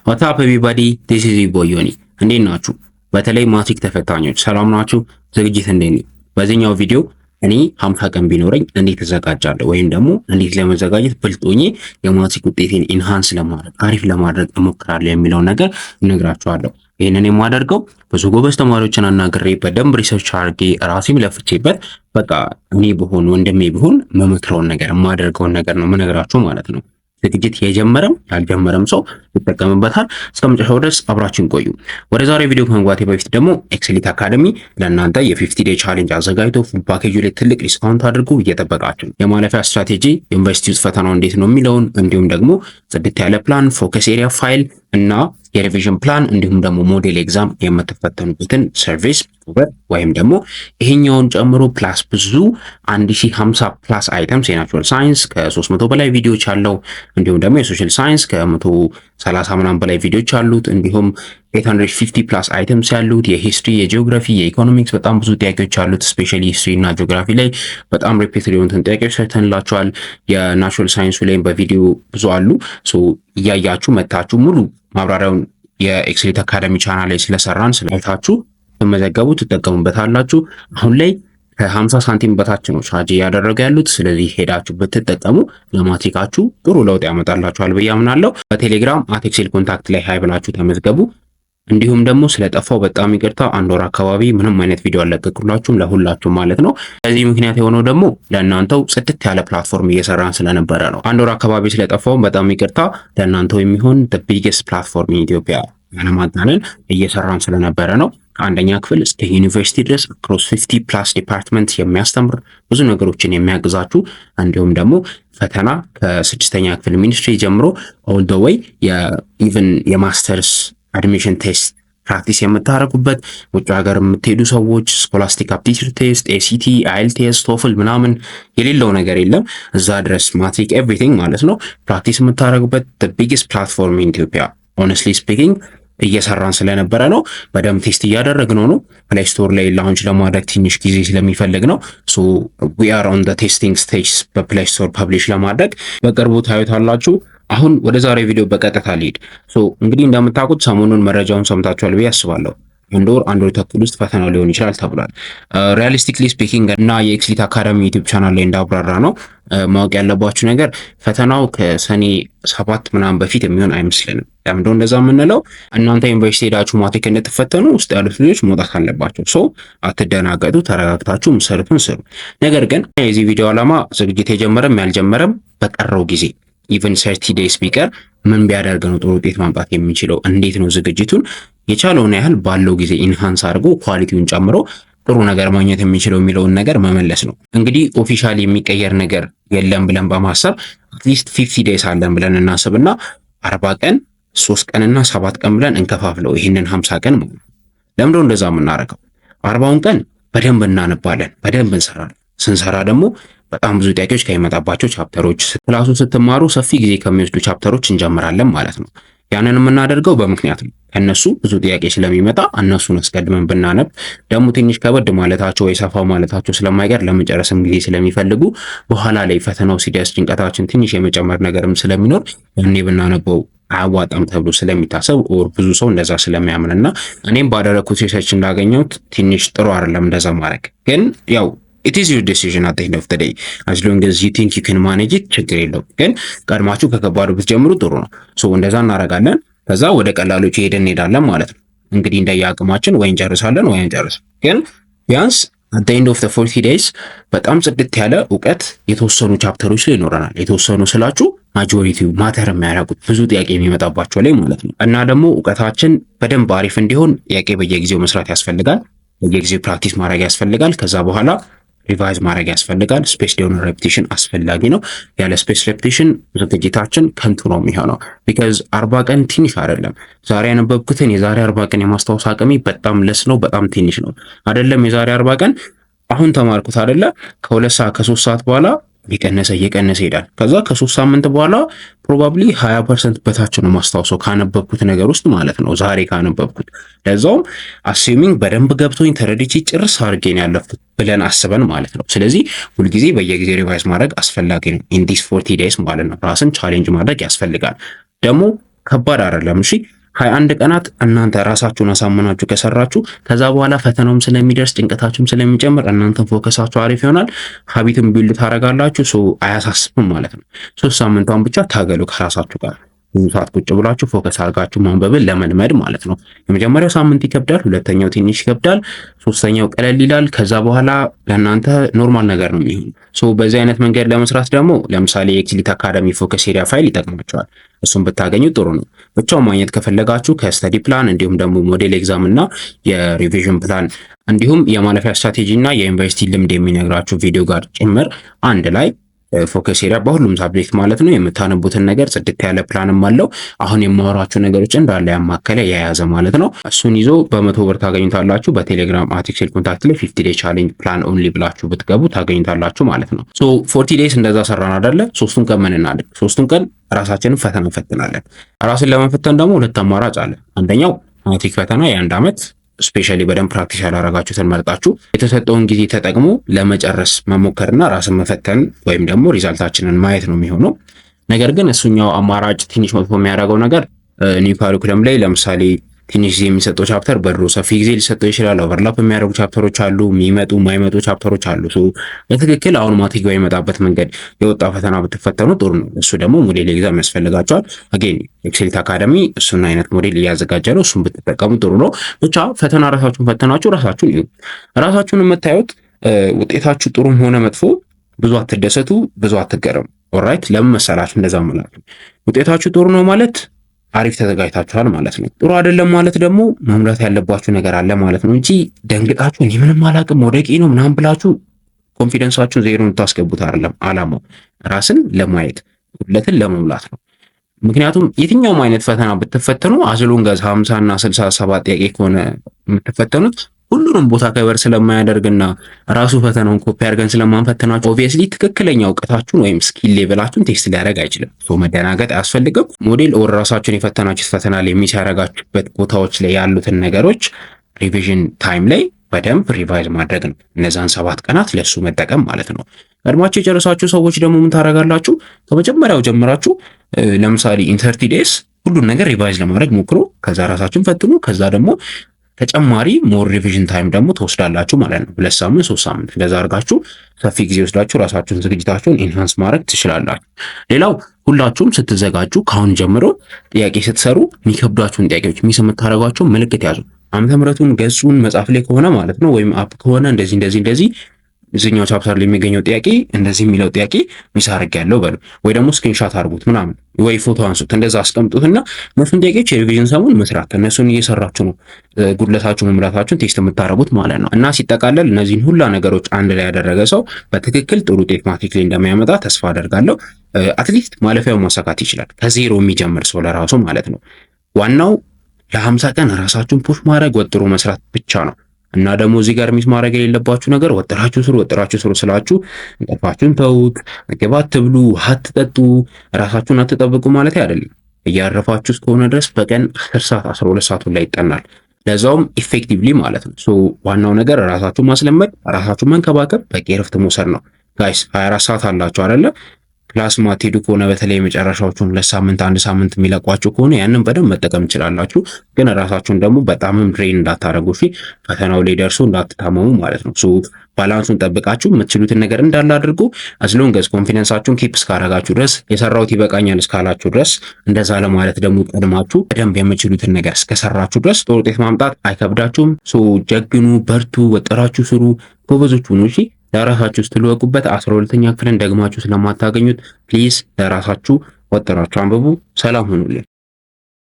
ዋትስአፕ ኤቨሪባዲ ዲስ ኢዝ ቦዮኒ። እንዴት ናችሁ? በተለይ ማትሪክ ተፈታኞች ሰላም ናችሁ? ዝግጅት እንዴት ነው? በዚህኛው ቪዲዮ እኔ 50 ቀን ቢኖረኝ እንዴት እዘጋጃለሁ ወይም ደግሞ እንዴት ለመዘጋጀት ብልጥ ሆኜ የማትሪክ ውጤቴን ኢንሃንስ ለማድረግ አሪፍ ለማድረግ እሞክራለሁ የሚለውን ነገር እነግራችኋለሁ። ይህንን የማደርገው ብዙ ጎበዝ ተማሪዎችን አናግሬ በደንብ ሪሰርች አድርጌ ራሴም ለፍቼበት በቃ እኔ ብሆን ወንድሜ ብሆን መመክረውን ነገር የማደርገውን ነገር ነው የምነግራችሁ ማለት ነው። ዝግጅት የጀመረም ያልጀመረም ሰው ይጠቀምበታል። እስከ መጨረሻው ድረስ አብራችን ቆዩ። ወደ ዛሬ ቪዲዮ ከመግባቴ በፊት ደግሞ ኤክሰሊት አካዳሚ ለእናንተ የ50 ዴይ ቻሌንጅ አዘጋጅቶ ፉል ፓኬጁ ላይ ትልቅ ዲስካውንት አድርጎ እየጠበቃችሁ ነው። የማለፊያ ስትራቴጂ፣ ዩኒቨርሲቲ ውስጥ ፈተናው እንዴት ነው የሚለውን እንዲሁም ደግሞ ጽድት ያለ ፕላን፣ ፎከስ ኤሪያ ፋይል እና የሪቪዥን ፕላን እንዲሁም ደግሞ ሞዴል ኤግዛም የምትፈተኑበትን ሰርቪስ ወይም ደግሞ ይሄኛውን ጨምሮ ፕላስ ብዙ 1050 ፕላስ አይተምስ የናቹራል ሳይንስ ከ300 በላይ ቪዲዮዎች አለው። እንዲሁም ደግሞ የሶሻል ሳይንስ ከ130 ምናምን በላይ ቪዲዮዎች አሉት። እንዲሁም 850 ፕላስ አይተምስ ያሉት የሂስትሪ፣ የጂኦግራፊ፣ የኢኮኖሚክስ በጣም ብዙ ጥያቄዎች አሉት። ስፔሻሊ ሂስትሪ እና ጂኦግራፊ ላይ በጣም ሪፒትድ የሆኑትን ጥያቄዎች ሰርተንላቸዋል። የናቹራል ሳይንሱ ላይም በቪዲዮ ብዙ አሉ። እያያችሁ መታችሁ ሙሉ ማብራሪያውን የኤክሰሊት አካዳሚ ቻናል ላይ ስለሰራን ስለታችሁ ተመዘገቡ፣ ትጠቀሙበታላችሁ። አሁን ላይ ከ50 ሳንቲም በታች ነው ቻርጅ እያደረገ ያሉት። ስለዚህ ሄዳችሁ ብትጠቀሙ ለማትሪካችሁ ጥሩ ለውጥ ያመጣላችኋል ብዬ አምናለሁ። በቴሌግራም @ኤክሴል ኮንታክት ላይ ሃይ ብላችሁ ተመዝገቡ። እንዲሁም ደግሞ ስለጠፋው በጣም ይቅርታ፣ አንድ ወር አካባቢ ምንም አይነት ቪዲዮ አልለቀቅላችሁም ለሁላችሁም ማለት ነው። ለዚህ ምክንያት የሆነው ደግሞ ለእናንተው ጽድት ያለ ፕላትፎርም እየሰራን ስለነበረ ነው። አንድ ወር አካባቢ ስለጠፋው በጣም ይቅርታ። ለእናንተው የሚሆን ቢግስት ፕላትፎርም ኢትዮጵያ ያለማጋነን እየሰራን ስለነበረ ነው። ከአንደኛ ክፍል እስከ ዩኒቨርሲቲ ድረስ አክሮስ 50 ፕላስ ዲፓርትመንት የሚያስተምር ብዙ ነገሮችን የሚያግዛችሁ እንዲሁም ደግሞ ፈተና ከስድስተኛ ክፍል ሚኒስትሪ ጀምሮ ኦል ደ ዌይ የኢቭን የማስተርስ አድሚሽን ቴስት ፕራክቲስ የምታደርጉበት፣ ውጭ ሀገር የምትሄዱ ሰዎች ስኮላስቲክ አፕቲቲዩድ ቴስት፣ ኤሲቲ፣ አይኤልቲኤስ፣ ቶፍል ምናምን የሌለው ነገር የለም። እዛ ድረስ ማትሪክ ኤቭሪቲንግ ማለት ነው ፕራክቲስ የምታደርጉበት ቢግስት ፕላትፎርም ኢን ኢትዮጵያ ኦነስትሊ ስፒኪንግ እየሰራን ስለነበረ ነው። በደንብ ቴስት እያደረግነው ነው። ፕሌይ ስቶር ላይ ላውንች ለማድረግ ትንሽ ጊዜ ስለሚፈልግ ነው። ሶ ዊ አር ኦን ዘ ቴስቲንግ ስቴጅ በፕሌይ ስቶር ፐብሊሽ ለማድረግ በቅርቡ ታዩታላችሁ። አሁን ወደ ዛሬ ቪዲዮ በቀጥታ ልሂድ። እንግዲህ እንደምታውቁት ሰሞኑን መረጃውን ሰምታችኋል ብዬ አስባለሁ። አንድ ወር ተኩል ውስጥ ፈተናው ሊሆን ይችላል ተብሏል። ሪያሊስቲክሊ ስፒኪንግ እና የኤክሰሊት አካዳሚ ዩቲዩብ ቻናል ላይ እንዳብራራ ነው ማወቅ ያለባችሁ ነገር ፈተናው ከሰኔ 7 ምናምን በፊት የሚሆን አይመስልንም። ለምንድን ነው እንደዛ የምንለው? እናንተ ዩኒቨርሲቲ ሄዳችሁ ማትሪክ እንድትፈተኑ ውስጥ ያሉት ልጆች መውጣት አለባቸው። አትደናገጡ፣ ተረጋግታችሁ የምትሰሩትን ስሩ። ነገር ግን የዚህ ቪዲዮ ዓላማ ዝግጅት የጀመረም ያልጀመረም በቀረው ጊዜ ኢቨን 30 ዴይስ ቢቀር ምን ቢያደርግ ነው ጥሩ ውጤት ማምጣት የሚችለው? እንዴት ነው ዝግጅቱን የቻለውን ያህል ባለው ጊዜ ኢንሃንስ አድርጎ ኳሊቲውን ጨምሮ ጥሩ ነገር ማግኘት የሚችለው የሚለውን ነገር መመለስ ነው። እንግዲህ ኦፊሻሊ የሚቀየር ነገር የለም ብለን በማሰብ አትሊስት 50 ዴይስ አለን ብለን እናስብና 40 ቀን 3 ቀንና 7 ቀን ብለን እንከፋፍለው ይህንን 50 ቀን ማለት ነው። ለምንድን ነው እንደዛ የምናደርገው? 40ውን ቀን በደንብ እናነባለን፣ በደንብ እንሰራለን። ስንሰራ ደግሞ በጣም ብዙ ጥያቄዎች ከሚመጣባቸው ቻፕተሮች ክላሱ ስትማሩ ሰፊ ጊዜ ከሚወስዱ ቻፕተሮች እንጀምራለን ማለት ነው። ያንን የምናደርገው በምክንያት ነው። ከነሱ ብዙ ጥያቄ ስለሚመጣ እነሱን አስቀድመን ብናነብ ደግሞ ትንሽ ከበድ ማለታቸው ወይ ሰፋ ማለታቸው ስለማይቀር ለመጨረስም ጊዜ ስለሚፈልጉ በኋላ ላይ ፈተናው ሲደርስ ጭንቀታችን ትንሽ የመጨመር ነገርም ስለሚኖር ያኔ ብናነበው አያዋጣም ተብሎ ስለሚታሰብ ኦር ብዙ ሰው እንደዛ ስለሚያምንና እኔም ባደረኩት ሪሰርች እንዳገኘሁት ትንሽ ጥሩ አይደለም እንደዛ ማድረግ። ግን ያው it is your decision at the end of the day as long as you think you can manage it ችግር የለውም። ግን ቀድማችሁ ከከባዱ ብትጀምሩ ጥሩ ነው። እንደዛ እናደርጋለን። ከዛ ወደ ቀላሎች ሄደን እንሄዳለን ማለት ነው። እንግዲህ እንደየአቅማችን ወይ እንጨርሳለን ወይ አንጨርስም። ግን ቢያንስ at the end of the 40 days በጣም ጽድት ያለ እውቀት የተወሰኑ ቻፕተሮች ላይ ይኖረናል። የተወሰኑ ስላችሁ ማጆሪቲው ማተር የሚያደርጉት ብዙ ጥያቄ የሚመጣባቸው ላይ ማለት ነው። እና ደግሞ እውቀታችን በደንብ አሪፍ እንዲሆን ጥያቄ በየጊዜው መስራት ያስፈልጋል። በየጊዜው ፕራክቲስ ማድረግ ያስፈልጋል። ከዛ በኋላ ሪቫይዝ ማድረግ ያስፈልጋል። ስፔስ የሆነ ሬፒቲሽን አስፈላጊ ነው። ያለ ስፔስ ሬፒቲሽን ዝግጅታችን ከንቱ ነው የሚሆነው። ቢካዝ 40 ቀን ትንሽ አይደለም። ዛሬ ያነበብኩትን የዛሬ 40 ቀን የማስታወስ አቅሜ በጣም ለስ ነው፣ በጣም ትንሽ ነው። አይደለም የዛሬ 40 ቀን አሁን ተማርኩት አይደለ ከ2 ሰዓት ከ3 ሰዓት በኋላ እየቀነሰ ይሄዳል። ከዛ ከ3 ሳምንት በኋላ ፕሮባብሊ 20% በታች ነው ማስታወሰው ካነበብኩት ነገር ውስጥ ማለት ነው፣ ዛሬ ካነበብኩት። ለዛውም አሲዩሚንግ በደንብ ገብቶኝ ተረድቼ ጭርስ አድርጌ ነው ያለፍኩት ብለን አስበን ማለት ነው። ስለዚህ ሁልጊዜ በየጊዜው ሪቫይዝ ማድረግ አስፈላጊ ነው። ኢን ዲስ 40 ዴይስ ማለት ነው ራስን ቻሌንጅ ማድረግ ያስፈልጋል። ደግሞ ከባድ አይደለም። እሺ 21 ቀናት እናንተ ራሳችሁን አሳምናችሁ ከሰራችሁ ከዛ በኋላ ፈተናውም ስለሚደርስ ጭንቀታችሁም ስለሚጨምር እናንተም ፎከሳችሁ አሪፍ ይሆናል። ሀቢትም ቢልድ ታደርጋላችሁ። አያሳስብም ማለት ነው። 3 ሳምንቷን ብቻ ታገሉ ከራሳችሁ ጋር ብዙ ሰዓት ቁጭ ብላችሁ ፎከስ አድርጋችሁ ማንበብን ለመልመድ ማለት ነው። የመጀመሪያው ሳምንት ይከብዳል፣ ሁለተኛው ትንሽ ይከብዳል፣ ሶስተኛው ቀለል ይላል። ከዛ በኋላ ለእናንተ ኖርማል ነገር ነው የሚሆነው። በዚህ አይነት መንገድ ለመስራት ደግሞ ለምሳሌ የኤክስሊት አካዳሚ ፎከስ ኤሪያ ፋይል ይጠቅማቸዋል። እሱን ብታገኙ ጥሩ ነው። ብቻውን ማግኘት ከፈለጋችሁ ከስተዲ ፕላን እንዲሁም ደግሞ ሞዴል ኤግዛም እና የሪቪዥን ፕላን እንዲሁም የማለፊያ ስትራቴጂ እና የዩኒቨርሲቲ ልምድ የሚነግራችሁ ቪዲዮ ጋር ጭምር አንድ ላይ ፎከስ ኤሪያ በሁሉም ሳብጀክት ማለት ነው የምታነቡትን ነገር ጽድት ያለ ፕላንም አለው። አሁን የማወራችሁ ነገሮች እንዳለ ያማከለ የያዘ ማለት ነው። እሱን ይዞ በ100 ብር ታገኙታላችሁ። በቴሌግራም @ኤክሴል ኮንታክት ላይ 50 ዴይ ቻሌንጅ ፕላን ኦንሊ ብላችሁ ብትገቡ ታገኙታላችሁ ማለት ነው። 40 ዴይስ እንደዛ ሰራን አይደለ? ሶስቱን ቀን ምን እናድርግ? ሶስቱን ቀን ራሳችንን ፈተና እንፈትናለን። ራስን ለመፈተን ደግሞ ሁለት አማራጭ አለ። አንደኛው ማትሪክ ፈተና የ1 ዓመት ስፔሻሊ በደንብ ፕራክቲስ ያላረጋችሁትን መርጣችሁ የተሰጠውን ጊዜ ተጠቅሞ ለመጨረስ መሞከርና ራስን መፈተን ወይም ደግሞ ሪዛልታችንን ማየት ነው የሚሆነው። ነገር ግን እሱኛው አማራጭ ትንሽ መጥፎ የሚያደርገው ነገር ኒው ካሪኩለም ላይ ለምሳሌ ትንሽ ጊዜ የሚሰጠው ቻፕተር በድሮ ሰፊ ጊዜ ሊሰጠው ይችላል። ኦቨርላፕ የሚያደርጉ ቻፕተሮች አሉ፣ የሚመጡ የማይመጡ ቻፕተሮች አሉ። በትክክል አሁን ማትሪክ በሚመጣበት መንገድ የወጣ ፈተና ብትፈተኑ ጥሩ ነው። እሱ ደግሞ ሞዴል ኤግዛም ያስፈልጋቸዋል። አጌን ኤክሴሊት አካዳሚ እሱን አይነት ሞዴል እያዘጋጀ ነው። እሱን ብትጠቀሙ ጥሩ ነው። ብቻ ፈተና ራሳችሁን ፈተናችሁ ራሳችሁን እዩ። ራሳችሁን የምታዩት ውጤታችሁ ጥሩም ሆነ መጥፎ ብዙ አትደሰቱ፣ ብዙ አትገረሙ። ኦራይት ለምን መሰላችሁ እንደዛ ማለት ውጤታችሁ ጥሩ ነው ማለት አሪፍ ተዘጋጅታችኋል ማለት ነው። ጥሩ አይደለም ማለት ደግሞ መሙላት ያለባችሁ ነገር አለ ማለት ነው እንጂ ደንግጣችሁ እኔ ምንም አላውቅም ወደቂ ነው ምናምን ብላችሁ ኮንፊደንሳችሁን ዜሮ እንድታስገቡት አይደለም። አላማው ራስን ለማየት ሁለትን ለመሙላት ነው። ምክንያቱም የትኛውም አይነት ፈተና ብትፈተኑ አዝሎንጋዝ 50 እና 67 ጥያቄ ከሆነ የምትፈተኑት ሁሉንም ቦታ ከበር ስለማያደርግና ራሱ ፈተናውን ኮፒ አድርገን ስለማንፈተናችሁ ኦብቪየስሊ ትክክለኛ እውቀታችሁን ወይም ስኪል ሌቨላችሁን ቴስት ሊያደርግ አይችልም። መደናገጥ አያስፈልግም። ሞዴል ኦር ራሳችሁን የፈተናችሁት ፈተና ላይ የሚስ ያደርጋችሁበት ቦታዎች ላይ ያሉትን ነገሮች ሪቪዥን ታይም ላይ በደንብ ሪቫይዝ ማድረግ ነው። እነዛን 7 ቀናት ለሱ መጠቀም ማለት ነው። ቀድማችሁ የጨረሳችሁ ሰዎች ደግሞ ምን ታደርጋላችሁ? ከመጀመሪያው ጀምራችሁ ለምሳሌ ኢን 30 ዴይስ ሁሉን ነገር ሪቫይዝ ለማድረግ ሞክሩ። ከዛ ራሳችሁን ፈትኑ። ከዛ ደግሞ ተጨማሪ ሞር ሪቪዥን ታይም ደግሞ ትወስዳላችሁ ማለት ነው። 2 ሳምንት 3 ሳምንት እንደዛ አድርጋችሁ ሰፊ ጊዜ ወስዳችሁ ራሳችሁን ዝግጅታችሁን ኢንሃንስ ማድረግ ትችላላችሁ። ሌላው ሁላችሁም ስትዘጋጁ ካሁን ጀምሮ ጥያቄ ስትሰሩ የሚከብዷችሁን ጥያቄዎች ሚስ የምታደርጓቸው ምልክት ያዙ። ዓመተ ምሕረቱን ገጹን መጻፍ ላይ ከሆነ ማለት ነው ወይም አፕ ከሆነ እንደዚህ እዚህኛው ቻፕተር ላይ የሚገኘው ጥያቄ እንደዚህ የሚለው ጥያቄ ሚስ አድርጌያለሁ በሉ፣ ወይ ደግሞ ስክሪንሻት አድርጉት ምናምን ወይ ፎቶ አንሱት፣ እንደዛ አስቀምጡትና እነሱን ጥያቄዎች የሪቪዥን ሰሞን መስራት እነሱን እየሰራችሁ ነው ጉድለታችሁ መሙላታችሁን ቴስት የምታደርጉት ማለት ነው። እና ሲጠቃለል እነዚህን ሁላ ነገሮች አንድ ላይ ያደረገ ሰው በትክክል ጥሩ ውጤት ማትሪክ ላይ እንደሚያመጣ ተስፋ አደርጋለሁ። አትሊስት ማለፊያው ማሳካት ይችላል ከዜሮ የሚጀምር ሰው ለራሱ ማለት ነው። ዋናው ለ50 ቀን ራሳችሁን ፑሽ ማድረግ ወጥሮ መስራት ብቻ ነው። እና ደግሞ እዚህ ጋር ሚስ ማድረግ የሌለባችሁ ነገር ወጥራችሁ ስሩ ስላችሁ እንቅልፋችሁን ተውት፣ ምግብ አትብሉ፣ ውሃ አትጠጡ፣ ራሳችሁን አትጠብቁ ማለት አይደለም። እያረፋችሁ እስከሆነ ድረስ በቀን 10 ሰዓት 12 ሰዓት ላይ ይጠናል፣ ለዛውም ኢፌክቲቭሊ ማለት ነው። ዋናው ነገር ራሳችሁን ማስለመድ፣ ራሳችሁን መንከባከብ፣ በቂ እረፍት መውሰድ ነው። ጋይስ 24 ሰዓት አላችሁ አይደለ? ክላስ ማትሄዱ ከሆነ በተለይ የመጨረሻዎቹን 2 ሳምንት 1 ሳምንት የሚለቋችሁ ከሆነ ያንን በደንብ መጠቀም ትችላላችሁ። ግን ራሳችሁን ደግሞ በጣምም ድሬን እንዳታረጉ፣ ፈተናው ላይ ደርሶ እንዳትታመሙ ማለት ነው። ባላንሱን ጠብቃችሁ የምትችሉትን ነገር እንዳለ አድርጉ። አዝሎንገስ ኮንፊደንሳችሁን ኪፕ እስካረጋችሁ ድረስ የሰራሁት ይበቃኛል እስካላችሁ ድረስ እንደዛ ለማለት ደግሞ ቀድማችሁ በደንብ የምትችሉትን ነገር እስከሰራችሁ ድረስ ጥሩ ውጤት ማምጣት አይከብዳችሁም። ጀግኑ፣ በርቱ፣ ወጥራችሁ ስሩ፣ ጎበዞች ሁኑ። እሺ ለራሳችሁ ስትለወቁበት 12ኛ ክፍልን ደግማችሁ ስለማታገኙት ፕሊዝ ለራሳችሁ ወጥራችሁ አንብቡ። ሰላም ሁኑልኝ።